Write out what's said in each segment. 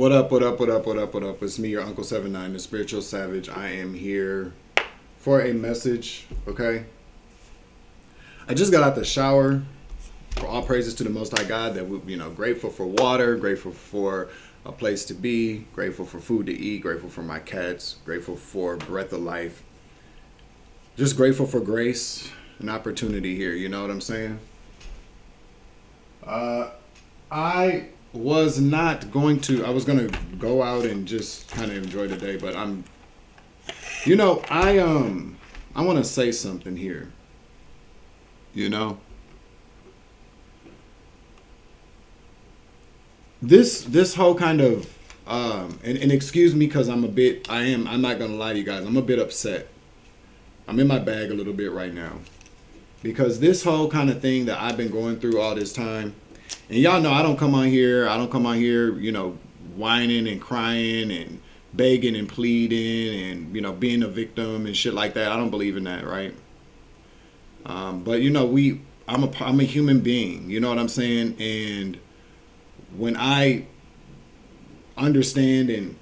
What up, what up, what up, what up, what up? It's me, your Uncle 79, the Spiritual Savage. I am here for a message, okay? I just got out the shower. For all praises to the Most High God that we, grateful for water, grateful for a place to be, grateful for food to eat, grateful for my cats, grateful for breath of life. Just grateful for grace and opportunity here, you know what I'm saying? I was not going to, I was going to go out and just kind of enjoy the day, but I want to say something here, This whole kind of, and excuse me because I'm not going to lie to you guys, I'm a bit upset. I'm in my bag a little bit right now. Because this whole kind of thing that I've been going through all this time, and y'all know I don't come on here, whining and crying and begging and pleading and, being a victim and shit like that. I don't believe in that, right? But, I'm a human being, you know what I'm saying? And when I understand and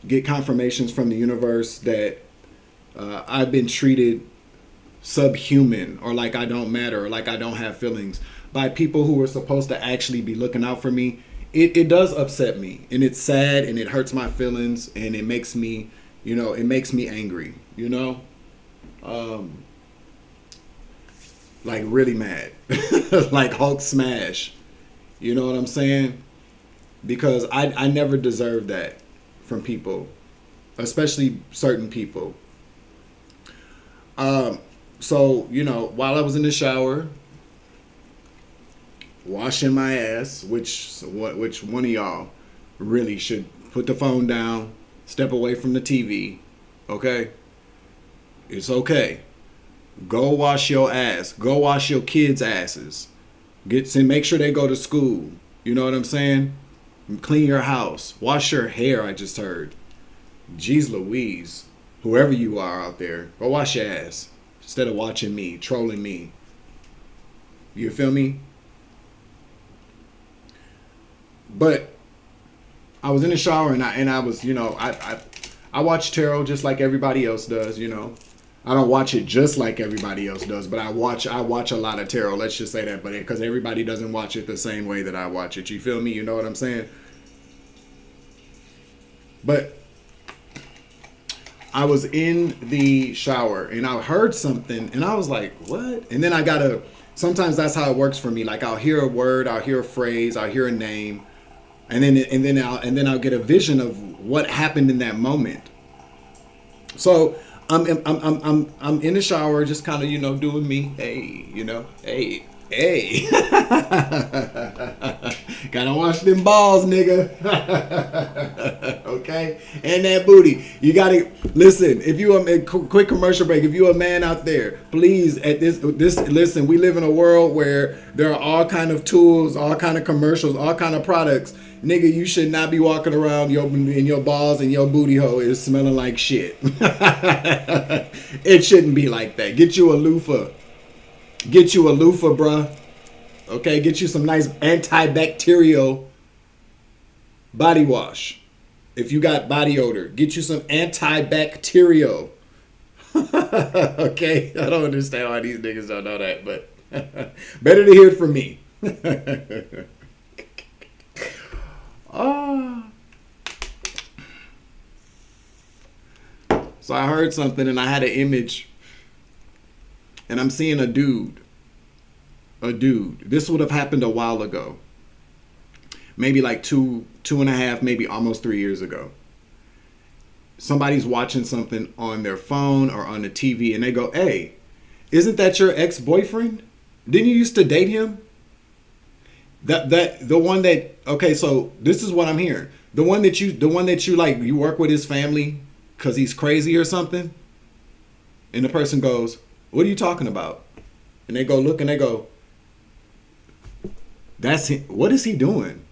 get confirmations from the universe that I've been treated subhuman or like I don't matter or like I don't have feelings by people who were supposed to actually be looking out for me, it does upset me, and it's sad, and it hurts my feelings, and it makes me, angry, like really mad, like Hulk smash, you know what I'm saying? Because I never deserved that from people, especially certain people. So, while I was in the shower, washing my ass, which one of y'all really should put the phone down, step away from the TV, okay? It's okay. Go wash your ass. Go wash your kids' asses. Make sure they go to school. You know what I'm saying? Clean your house. Wash your hair, I just heard. Jeez Louise. Whoever you are out there, go wash your ass. Instead of watching me, trolling me. You feel me? But I was in the shower and I was, I watch tarot just like everybody else does, I don't watch it just like everybody else does, but I watch a lot of tarot. Let's just say that, but because everybody doesn't watch it the same way that I watch it. You feel me? You know what I'm saying? But I was in the shower and I heard something and I was like, what? And then sometimes that's how it works for me. Like I'll hear a word, I'll hear a phrase, I'll hear a name, and then I'll get a vision of what happened in that moment. So I'm in the shower, just kind of, doing me. Hey. Gotta wash them balls, nigga. Okay? And that booty. You gotta listen. If you a quick commercial break, if you a man out there, please listen, we live in a world where there are all kind of tools, all kind of commercials, all kind of products. Nigga, you should not be walking around in your balls and your booty hole is smelling like shit. It shouldn't be like that. Get you a loofah. Bruh. Okay, get you some nice antibacterial body wash. If you got body odor, get you some antibacterial. Okay, I don't understand why these niggas don't know that, but better to hear it from me. So I heard something and I had an image. And I'm seeing a dude. This would have happened a while ago. Maybe like two and a half, maybe almost 3 years ago. Somebody's watching something on their phone or on the TV and they go, hey, isn't that your ex-boyfriend? Didn't you used to date him? Okay, so this is what I'm hearing. The one that you like, you work with his family because he's crazy or something? And the person goes, what are you talking about? And they go look and they go, that's him. What is he doing?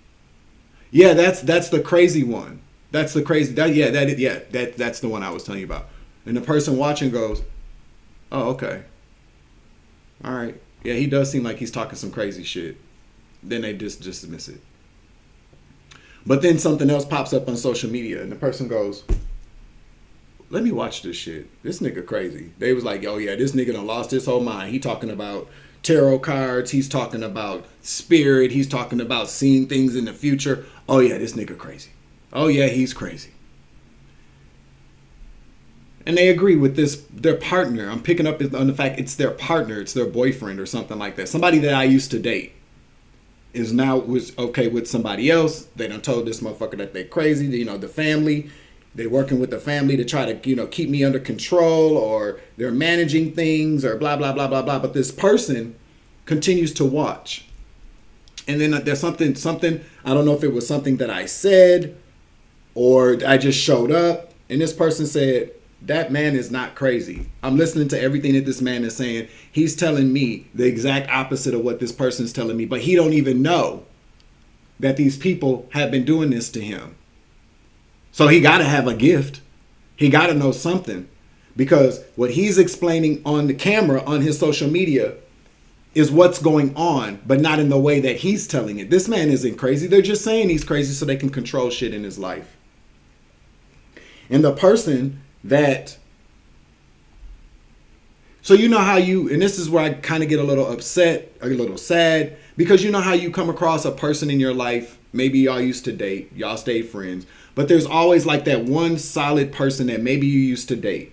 Yeah, that's the crazy one. That's the crazy. That's the one I was telling you about. And the person watching goes, oh, okay. All right. Yeah, he does seem like he's talking some crazy shit. Then they just dismiss it. But then something else pops up on social media and the person goes, let me watch this shit. This nigga crazy. They was like, oh yeah, this nigga done lost his whole mind. He talking about tarot cards. He's talking about spirit. He's talking about seeing things in the future. Oh yeah, this nigga crazy. Oh yeah, he's crazy. And they agree with this, their partner. I'm picking up on the fact it's their partner. It's their boyfriend or something like that. Somebody that I used to date was okay with somebody else. They done told this motherfucker that they crazy. You know, the family. They're working with the family to try to, you know, keep me under control, or they're managing things, or blah, blah, blah, blah, blah. But this person continues to watch. And then there's something, I don't know if it was something that I said or I just showed up. And this person said, that man is not crazy. I'm listening to everything that this man is saying. He's telling me the exact opposite of what this person is telling me. But he don't even know that these people have been doing this to him. So he got to have a gift. He got to know something, because what he's explaining on the camera on his social media is what's going on, but not in the way that he's telling it. This man isn't crazy. They're just saying he's crazy so they can control shit in his life. And the person that, so you know how you, and this is where I kind of get a little upset, a little sad, because you know how you come across a person in your life, maybe y'all used to date, y'all stayed friends, but there's always like that one solid person that maybe you used to date,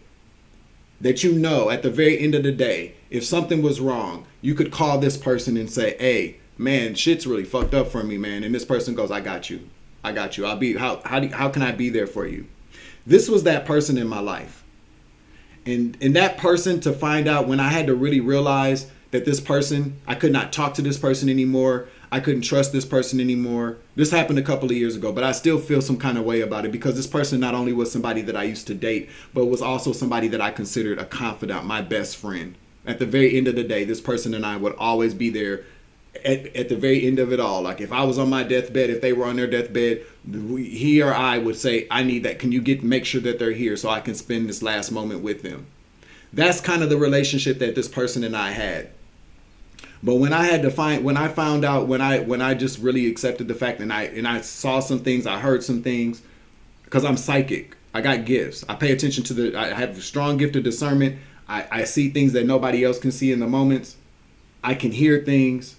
that you know at the very end of the day, if something was wrong, you could call this person and say, hey, man, shit's really fucked up for me, man. And this person goes, I got you. I'll be, how can I be there for you? This was that person in my life. And that person, to find out when I had to really realize that this person, I could not talk to this person anymore. I couldn't trust this person anymore. This happened a couple of years ago, but I still feel some kind of way about it, because this person not only was somebody that I used to date, but was also somebody that I considered a confidant, my best friend. At the very end of the day, this person and I would always be there at the very end of it all. Like if I was on my deathbed, if they were on their deathbed, he or I would say, I need that. Can you make sure that they're here so I can spend this last moment with them? That's kind of the relationship that this person and I had. But when I found out, when I just really accepted the fact, and I saw some things, I heard some things, because I'm psychic. I got gifts. I pay attention to I have a strong gift of discernment. I see things that nobody else can see in the moments. I can hear things.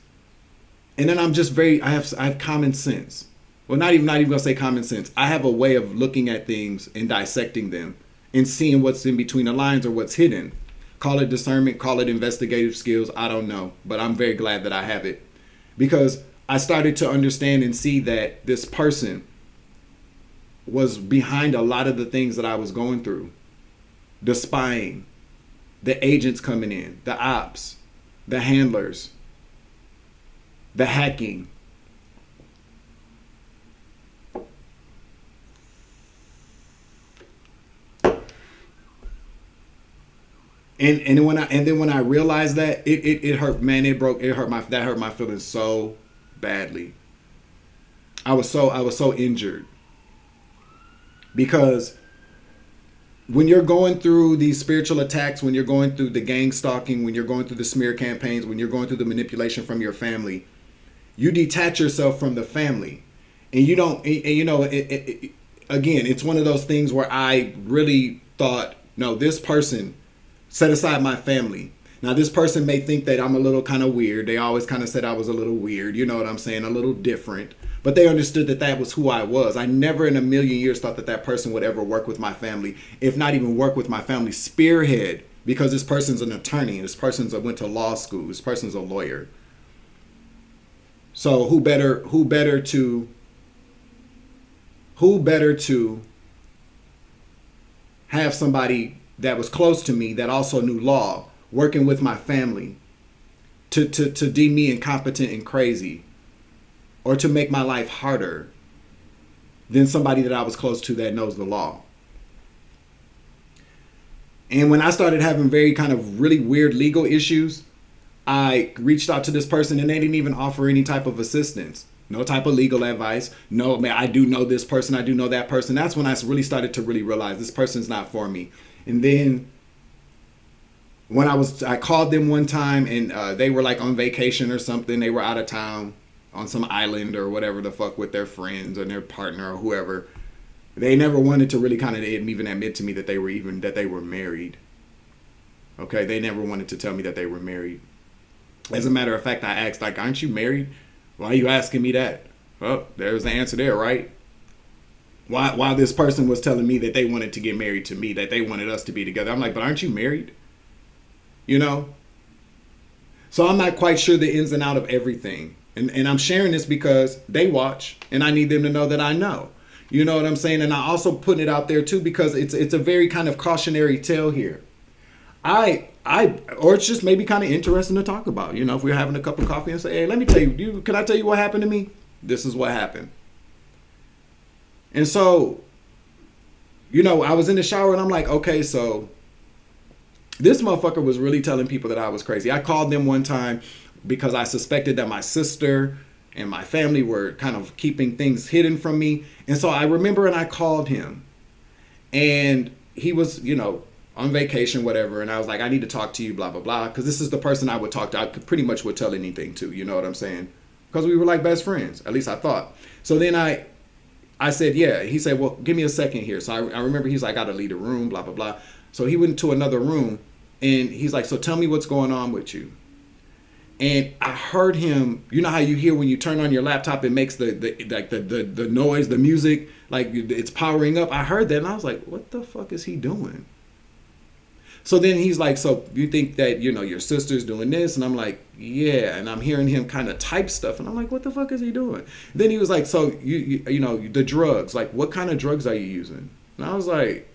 And then I'm just I have common sense. Well, not even gonna say common sense. I have a way of looking at things and dissecting them and seeing what's in between the lines or what's hidden. Call it discernment, call it investigative skills. I don't know, but I'm very glad that I have it, because I started to understand and see that this person was behind a lot of the things that I was going through. The spying, the agents coming in, the ops, the handlers, the hacking. And then when I realized that, it hurt, man. That hurt my feelings so badly. I was so injured, because when you're going through these spiritual attacks, when you're going through the gang stalking, when you're going through the smear campaigns, when you're going through the manipulation from your family, you detach yourself from the family, and you don't. And you know, again, it's one of those things where I really thought, no, this person. Set aside my family. Now, this person may think that I'm a little kind of weird. They always kind of said I was a little weird. You know what I'm saying? A little different. But they understood that that was who I was. I never in a million years thought that that person would ever work with my family, if not even work with my family. Spearhead, because this person's an attorney. This person's went to law school. This person's a lawyer. So who better to have somebody that was close to me, that also knew law, working with my family, to deem me incompetent and crazy, or to make my life harder than somebody that I was close to that knows the law. And when I started having very kind of really weird legal issues, I reached out to this person and they didn't even offer any type of assistance. No type of legal advice. No, man, I do know this person. I do know that person. That's when I really started to really realize this person's not for me. And then when I called them one time, and they were like on vacation or something. They were out of town. on some island or whatever the fuck with their friends and their partner or whoever. They never wanted to really kind of even admit to me that they were married. Okay, they never wanted to tell me that they were married. As a matter of fact, I asked, like, aren't you married? Why are you asking me that? Well, there's the answer there, right? Why this person was telling me that they wanted to get married to me, that they wanted us to be together. I'm like, but aren't you married? You know? So I'm not quite sure the ins and out of everything. And I'm sharing this because they watch and I need them to know that I know. You know what I'm saying? And I also put it out there too because it's a very kind of cautionary tale here. Or it's just maybe kind of interesting to talk about. You know, if we're having a cup of coffee and say, hey, let me tell you, can I tell you what happened to me? This is what happened. And so, you know, I was in the shower and I'm like, okay, so this motherfucker was really telling people that I was crazy. I called them one time because I suspected that my sister and my family were kind of keeping things hidden from me. And so I remember, and I called him, and he was, you know, on vacation, whatever. And I was like, I need to talk to you, blah, blah, blah. Because this is the person I would talk to. I could pretty much would tell anything to, you know what I'm saying? Because we were like best friends, at least I thought. So then I said, yeah. He said, well, give me a second here. So I remember he's like, I got to leave the room, blah, blah, blah. So he went to another room, and he's like, so tell me what's going on with you. And I heard him, you know how you hear when you turn on your laptop, it makes the noise, the music, like it's powering up. I heard that and I was like, what the fuck is he doing? So then he's like, so you think that, you know, your sister's doing this? And I'm like, yeah. And I'm hearing him kind of type stuff. And I'm like, what the fuck is he doing? Then he was like, so you know, the drugs, like what kind of drugs are you using? And I was like,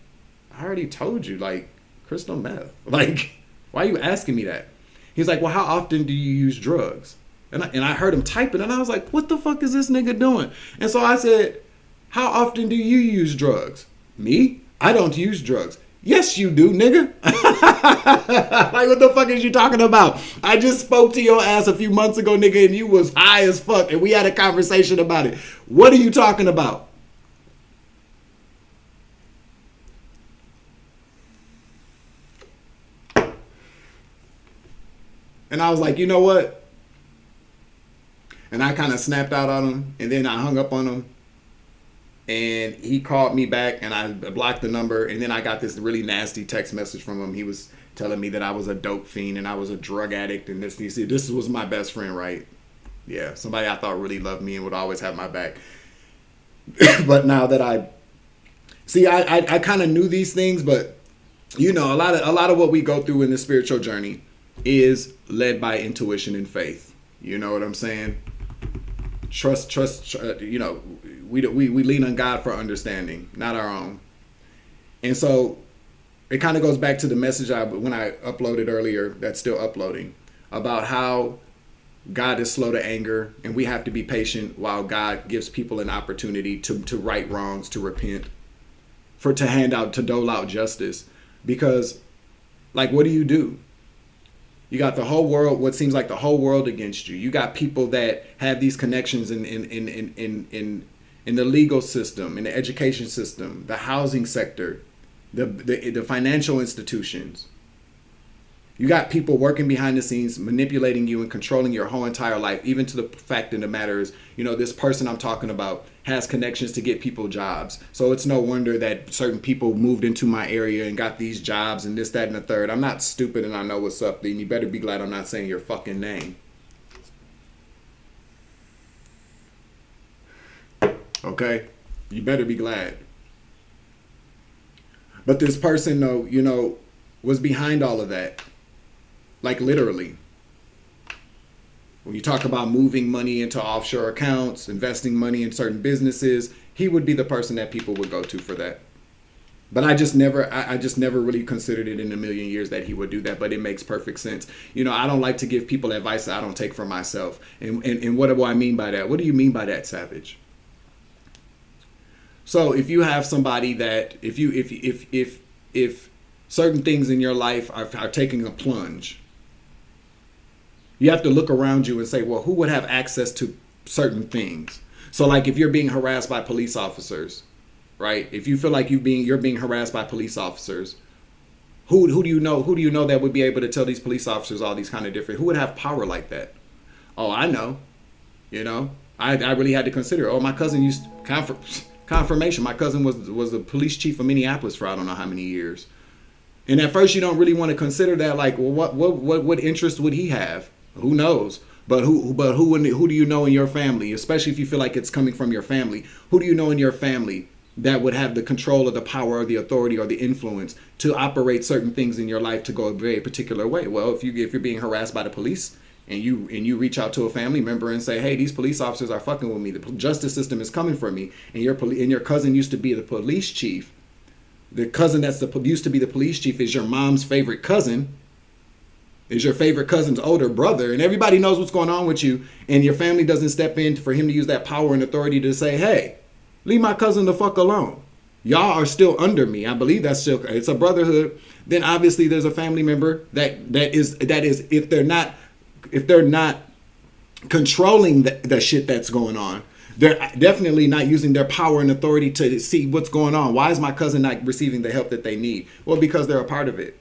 I already told you, like crystal meth. Like, why are you asking me that? He's like, well, how often do you use drugs? And I heard him typing, and I was like, what the fuck is this nigga doing? And so I said, how often do you use drugs? Me? I don't use drugs. Yes, you do, nigga. Like, what the fuck is you talking about? I just spoke to your ass a few months ago, nigga, and you was high as fuck, and we had a conversation about it. What are you talking about? And I was like, you know what? And I kind of snapped out on him, and then I hung up on him. And he called me back, and I blocked the number. And then I got this really nasty text message from him. He was telling me that I was a dope fiend and I was a drug addict. And this was my best friend, right? Yeah, somebody I thought really loved me and would always have my back. But now that I kind of knew these things, but you know, a lot of what we go through in the spiritual journey is led by intuition and faith. You know what I'm saying? Trust, you know, we lean on God for understanding, not our own. And so it kind of goes back to the message when I uploaded earlier, that's still uploading, about how God is slow to anger and we have to be patient while God gives people an opportunity to right wrongs, to repent, to dole out justice. Because, like, what do? You got the whole world, what seems like the whole world against you. You got people that have these connections in the legal system, in the education system, the housing sector, the financial institutions. You got people working behind the scenes, manipulating you and controlling your whole entire life, even to the fact of the matter is, you know, this person I'm talking about has connections to get people jobs. So it's no wonder that certain people moved into my area and got these jobs and this, that, and the third. I'm not stupid and I know what's up, then you better be glad I'm not saying your fucking name. Okay? You better be glad. But this person, though, you know, was behind all of that. Like, literally. When you talk about moving money into offshore accounts, investing money in certain businesses, he would be the person that people would go to for that. But I just never really considered it in a million years that he would do that. But it makes perfect sense. You know, I don't like to give people advice that I don't take for myself. And what do I mean by that? What do you mean by that, Savage? So if you have somebody that if certain things in your life are taking a plunge, you have to look around you and say, well, who would have access to certain things? So like if you're being harassed by police officers, right? If you feel like you're being harassed by police officers, who do you know that would be able to tell these police officers all these kind of different, who would have power like that? Oh, I know. You know, I really had to consider. Oh, my cousin used confirmation. My cousin was the police chief of Minneapolis for I don't know how many years. And at first, you don't really want to consider that. Like, well, what interest would he have? Who knows? But who do you know in your family, especially if you feel like it's coming from your family? Who do you know in your family that would have the control or the power or the authority or the influence to operate certain things in your life to go a very particular way? Well, if you're being harassed by the police and you reach out to a family member and say, hey, these police officers are fucking with me. The justice system is coming for me. And your cousin used to be the police chief. The cousin used to be the police chief is your mom's favorite cousin. Is your favorite cousin's older brother, and everybody knows what's going on with you, and your family doesn't step in for him to use that power and authority to say, hey, leave my cousin the fuck alone. Y'all are still under me. I believe that's still, it's a brotherhood. Then obviously there's a family member that is if they're not controlling the shit that's going on, they're definitely not using their power and authority to see what's going on. Why is my cousin not receiving the help that they need? Well, because they're a part of it.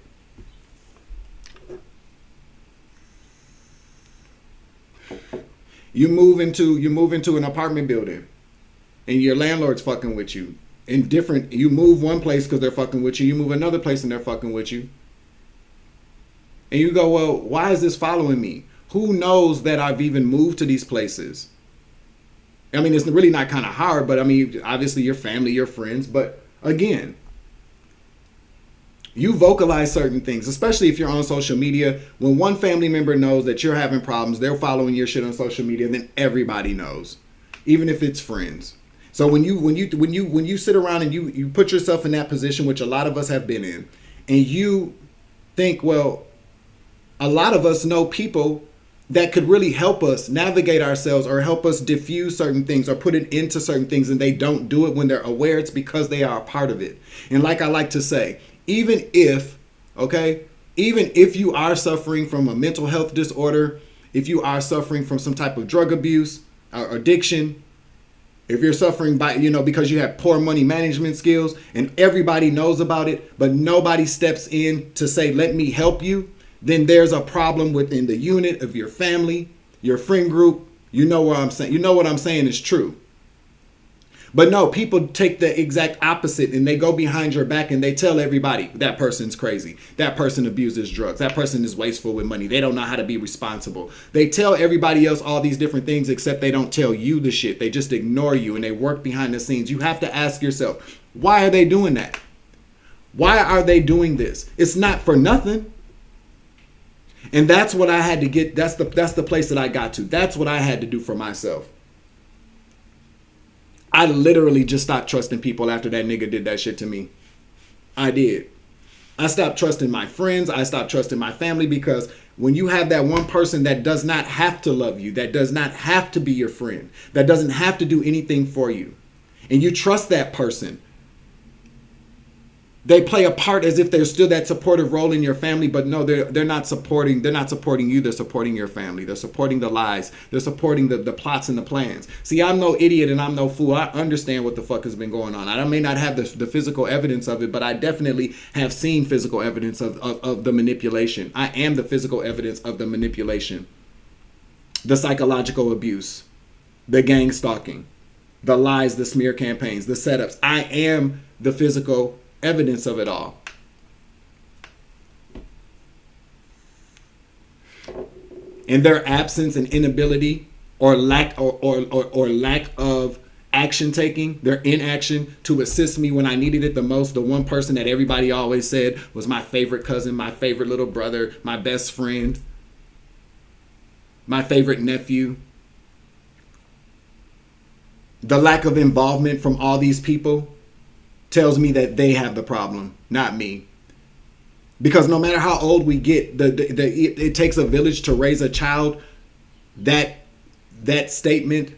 You move into an apartment building and your landlord's fucking with you. You move one place because they're fucking with you. You move another place and they're fucking with you. And you go, well, why is this following me? Who knows that I've even moved to these places? I mean, it's really not kind of hard, but I mean, obviously your family, your friends. But again, you vocalize certain things, especially if you're on social media. When one family member knows that you're having problems, they're following your shit on social media, then everybody knows, even if it's friends. So when you sit around and you put yourself in that position, which a lot of us have been in, and you think, well, a lot of us know people that could really help us navigate ourselves or help us diffuse certain things or put it into certain things, and they don't do it when they're aware, it's because they are a part of it. And like I like to say, even if you are suffering from a mental health disorder, if you are suffering from some type of drug abuse or addiction, if you're suffering because you have poor money management skills and everybody knows about it, but nobody steps in to say, let me help you, then there's a problem within the unit of your family, your friend group. You know what I'm saying? You know what I'm saying is true. But no, people take the exact opposite and they go behind your back and they tell everybody that person's crazy. That person abuses drugs. That person is wasteful with money. They don't know how to be responsible. They tell everybody else all these different things, except they don't tell you the shit. They just ignore you and they work behind the scenes. You have to ask yourself, why are they doing that? Why are they doing this? It's not for nothing. And that's what I had to get. That's the place that I got to. That's what I had to do for myself. I literally just stopped trusting people after that nigga did that shit to me. I did. I stopped trusting my friends. I stopped trusting my family, because when you have that one person that does not have to love you, that does not have to be your friend, that doesn't have to do anything for you, and you trust that person, they play a part as if they're still that supportive role in your family, but no, they're not supporting you, they're supporting your family. They're supporting the lies. They're supporting the plots and the plans. See, I'm no idiot and I'm no fool. I understand what the fuck has been going on. I may not have the physical evidence of it, but I definitely have seen physical evidence of the manipulation. I am the physical evidence of the manipulation, the psychological abuse, the gang stalking, the lies, the smear campaigns, the setups. I am the physical evidence of it all. And their absence and inability or lack of action taking, their inaction to assist me when I needed it the most. The one person that everybody always said was my favorite cousin, my favorite little brother, my best friend, my favorite nephew. The lack of involvement from all these people tells me that they have the problem, not me. Because no matter how old we get, it takes a village to raise a child. That statement,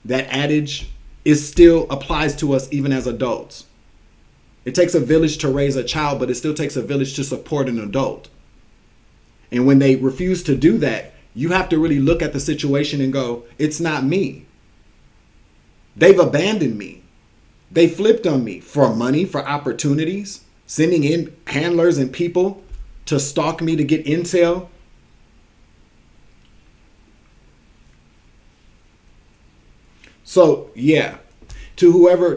that adage, still applies to us even as adults. It takes a village to raise a child, but it still takes a village to support an adult. And when they refuse to do that, you have to really look at the situation and go, it's not me. They've abandoned me. They flipped on me for money, for opportunities, sending in handlers and people to stalk me to get intel. So yeah, to whoever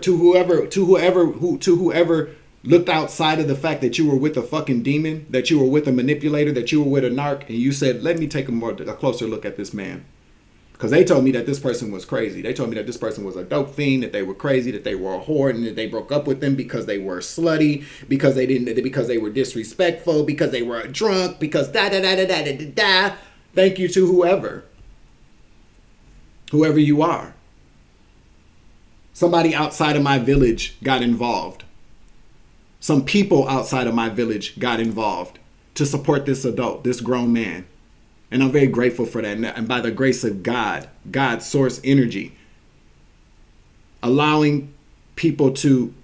looked outside of the fact that you were with a fucking demon, that you were with a manipulator, that you were with a narc, and you said, let me take a closer look at this man. Because they told me that this person was crazy. They told me that this person was a dope fiend, that they were crazy, that they were a whore, and that they broke up with them because they were slutty, because they were disrespectful, because they were a drunk, because da da da da da da da. Thank you to whoever you are. Somebody outside of my village got involved. Some people outside of my village got involved to support this adult, this grown man. And I'm very grateful for that. And by the grace of God, God's source energy, allowing people to,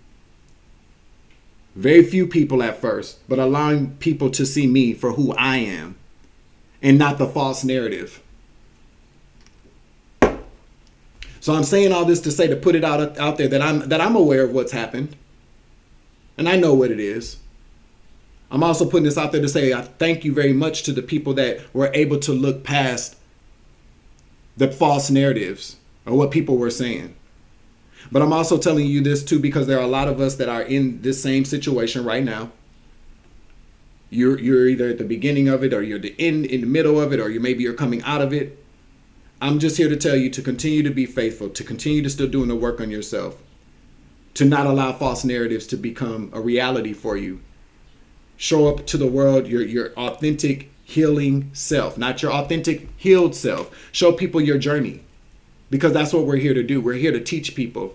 very few people at first, but allowing people to see me for who I am and not the false narrative. So I'm saying all this to say, to put it out there that I'm aware of what's happened. And I know what it is. I'm also putting this out there to say I thank you very much to the people that were able to look past the false narratives or what people were saying. But I'm also telling you this too because there are a lot of us that are in this same situation right now. You're either at the beginning of it or you're in the middle of it, or maybe you're coming out of it. I'm just here to tell you to continue to be faithful, to continue to still doing the work on yourself, to not allow false narratives to become a reality for you. Show up to the world your authentic healing self, not your authentic healed self. Show people your journey, because that's what we're here to do. We're here to teach people.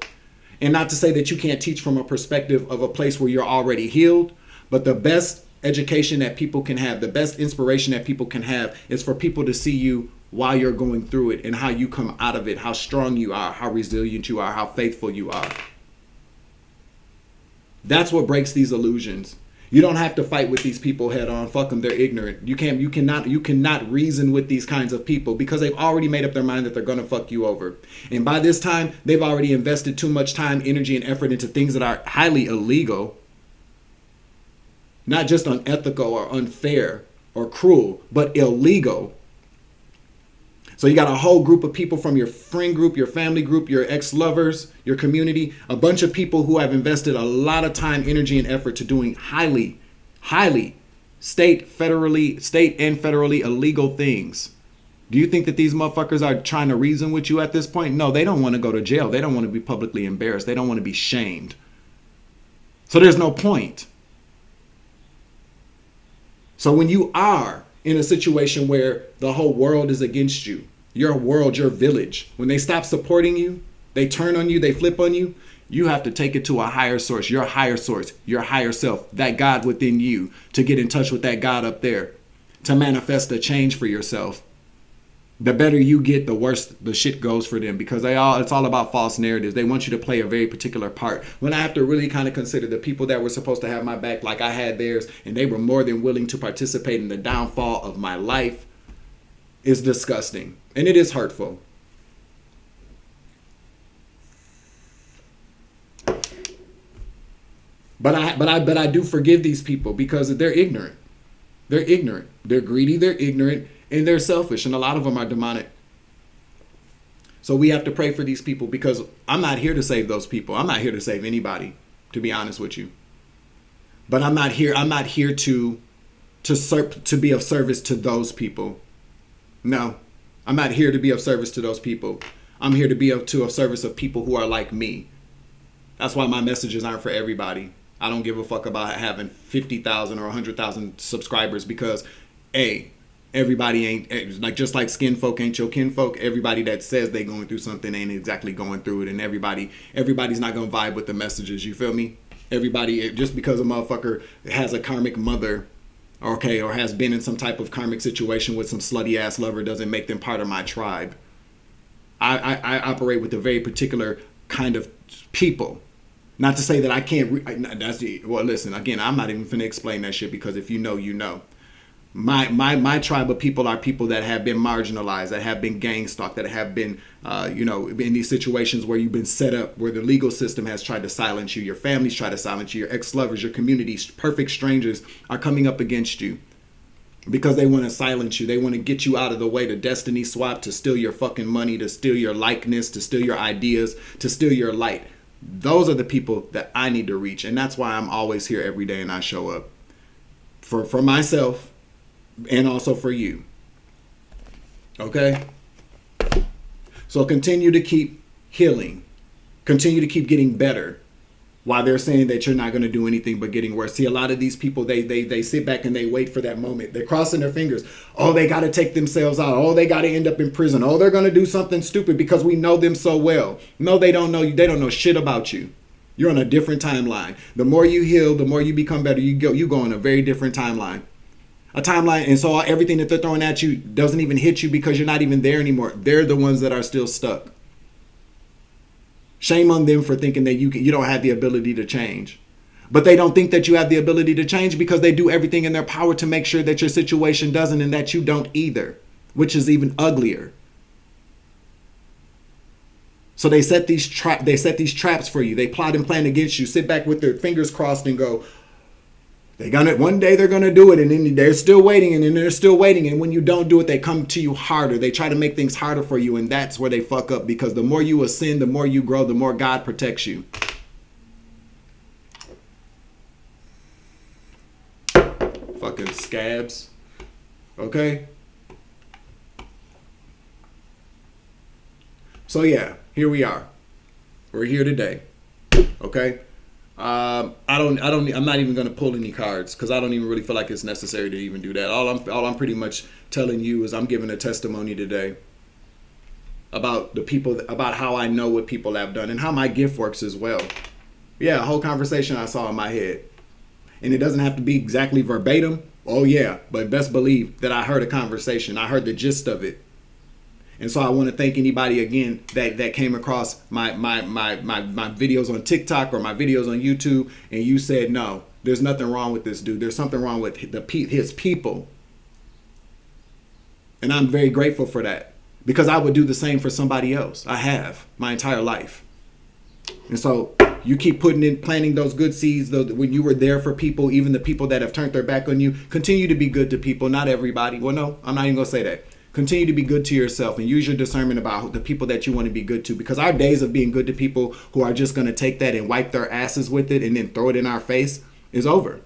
And not to say that you can't teach from a perspective of a place where you're already healed, but the best education that people can have, the best inspiration that people can have is for people to see you while you're going through it and how you come out of it, how strong you are, how resilient you are, how faithful you are. That's what breaks these illusions. You don't have to fight with these people head on. Fuck them, they're ignorant. You cannot reason with these kinds of people because they've already made up their mind that they're gonna fuck you over. And by this time, they've already invested too much time, energy, and effort into things that are highly illegal. Not just unethical or unfair or cruel, but illegal. So you got a whole group of people from your friend group, your family group, your ex-lovers, your community, a bunch of people who have invested a lot of time, energy, and effort to doing highly state and federally illegal things. Do you think that these motherfuckers are trying to reason with you at this point? No, they don't want to go to jail. They don't want to be publicly embarrassed. They don't want to be shamed. So there's no point. So when you are in a situation where the whole world is against you, your world, your village, when they stop supporting you, they turn on you, they flip on you, you have to take it to a higher source, your higher self, that God within you, to get in touch with that God up there, to manifest a change for yourself. The better you get, the worse the shit goes for them, because it's all about false narratives. They want you to play a very particular part. When I have to really kind of consider the people that were supposed to have my back like I had theirs, and they were more than willing to participate in the downfall of my life, is disgusting. And it is hurtful. But I do forgive these people because they're ignorant. They're ignorant. They're greedy. They're ignorant. And they're selfish, and a lot of them are demonic. So we have to pray for these people, because I'm not here to save those people. I'm not here to save anybody, to be honest with you. But I'm not here to be of service to those people. No, I'm not here to be of service to those people. I'm here to be of service of people who are like me. That's why my messages aren't for everybody. I don't give a fuck about having 50,000 or 100,000 subscribers, because everybody ain't, like, just like skin folk ain't your kinfolk. Everybody that says they going through something ain't exactly going through it, and everybody's not gonna vibe with the messages. You feel me? Everybody, just because a motherfucker has a karmic mother, or has been in some type of karmic situation with some slutty ass lover, doesn't make them part of my tribe. I operate with a very particular kind of people. Not to say that I can't. Well, listen. Again, I'm not even finna explain that shit, because if you know, you know. My tribe of people are people that have been marginalized, that have been gang stalked, that have been, in these situations where you've been set up, where the legal system has tried to silence you, your family's tried to silence you, your ex-lovers, your communities, perfect strangers are coming up against you. because they want to silence you. They want to get you out of the way to destiny swap, to steal your fucking money, to steal your likeness, to steal your ideas, to steal your light. Those are the people that I need to reach. And that's why I'm always here every day and I show up for myself and also for you. Okay? So continue to keep healing. Continue to keep getting better. While they're saying that you're not going to do anything but getting worse. See, a lot of these people, they sit back and they wait for that moment. They're crossing their fingers. Oh, they got to take themselves out. Oh, they got to end up in prison. Oh, they're going to do something stupid because we know them so well. No, they don't know you. They don't know shit about you. You're on a different timeline. The more you heal, the more you become better. You go on a very different timeline. A timeline, and so everything that they're throwing at you doesn't even hit you because you're not even there anymore. They're the ones that are still stuck. Shame on them for thinking that you don't have the ability to change. But they don't think that you have the ability to change because they do everything in their power to make sure that your situation doesn't and that you don't either, which is even uglier. So they set these traps for you. They plot and plan against you. Sit back with their fingers crossed and go, one day they're gonna do it, and then they're still waiting, and then they're still waiting, and when you don't do it, they come to you harder. They try to make things harder for you, and that's where they fuck up, because the more you ascend, the more you grow, the more God protects you. Fucking scabs. Okay? So yeah, here we are. We're here today. Okay? I'm not even going to pull any cards because I don't even really feel like it's necessary to even do that. All I'm pretty much telling you is I'm giving a testimony today about the people, about how I know what people have done and how my gift works as well. Yeah, a whole conversation I saw in my head. And it doesn't have to be exactly verbatim. Oh yeah, but best believe that I heard a conversation. I heard the gist of it. And so I want to thank anybody again that came across my videos on TikTok or my videos on YouTube, and you said, no, there's nothing wrong with this dude. There's something wrong with his people. And I'm very grateful for that, because I would do the same for somebody else. I have my entire life. And so you keep planting those good seeds, when you were there for people, even the people that have turned their back on you. Continue to be good to people, not everybody. Well, no, I'm not even going to say that. Continue to be good to yourself and use your discernment about the people that you want to be good to, because our days of being good to people who are just going to take that and wipe their asses with it and then throw it in our face is over.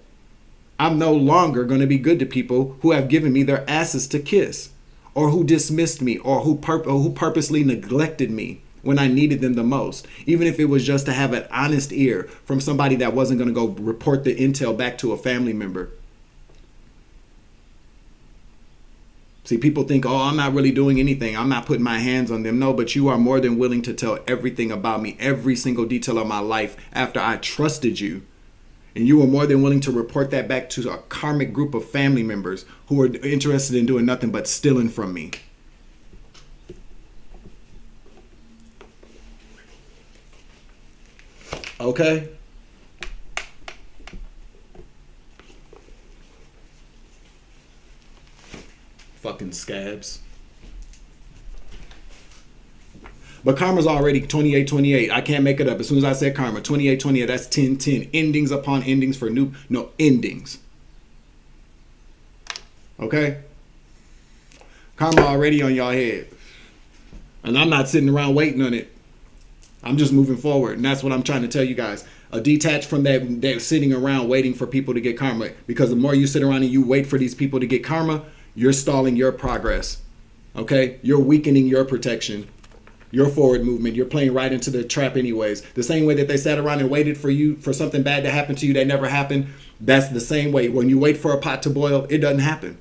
I'm no longer going to be good to people who have given me their asses to kiss, or who dismissed me, or who purposely neglected me when I needed them the most, even if it was just to have an honest ear from somebody that wasn't going to go report the intel back to a family member. See, people think, oh, I'm not really doing anything. I'm not putting my hands on them. No, but you are more than willing to tell everything about me, every single detail of my life after I trusted you. And you were more than willing to report that back to a karmic group of family members who were interested in doing nothing but stealing from me. Okay? Fucking scabs. But karma's already 28-28. I can't make it up. As soon as I said karma, 28-28, that's 10-10. Endings upon endings for endings. Okay? Karma already on y'all head. And I'm not sitting around waiting on it. I'm just moving forward. And that's what I'm trying to tell you guys. Detach from that sitting around waiting for people to get karma. Because the more you sit around and you wait for these people to get karma, you're stalling your progress. Okay? You're weakening your protection, your forward movement. You're playing right into the trap anyways. The same way that they sat around and waited for something bad to happen to you that never happened, that's the same way. When you wait for a pot to boil, it doesn't happen.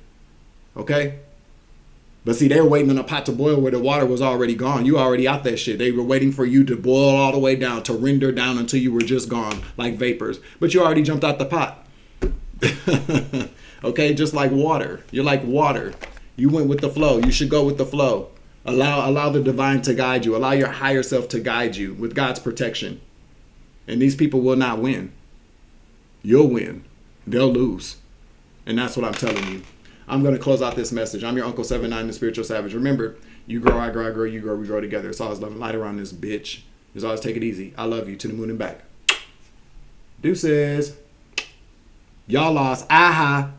Okay? But see, they were waiting on a pot to boil where the water was already gone. You already out that shit. They were waiting for you to boil all the way down, to render down until you were just gone, like vapors. But you already jumped out the pot. Okay, just like water. You're like water. You went with the flow. You should go with the flow. Allow the divine to guide you. Allow your higher self to guide you with God's protection. And these people will not win. You'll win. They'll lose. And that's what I'm telling you. I'm going to close out this message. I'm your Uncle 79, the Spiritual Savage. Remember, you grow, I grow, I grow, you grow, we grow together. It's always love and light around this bitch. It's always take it easy. I love you to the moon and back. Deuces. Y'all lost. Aha.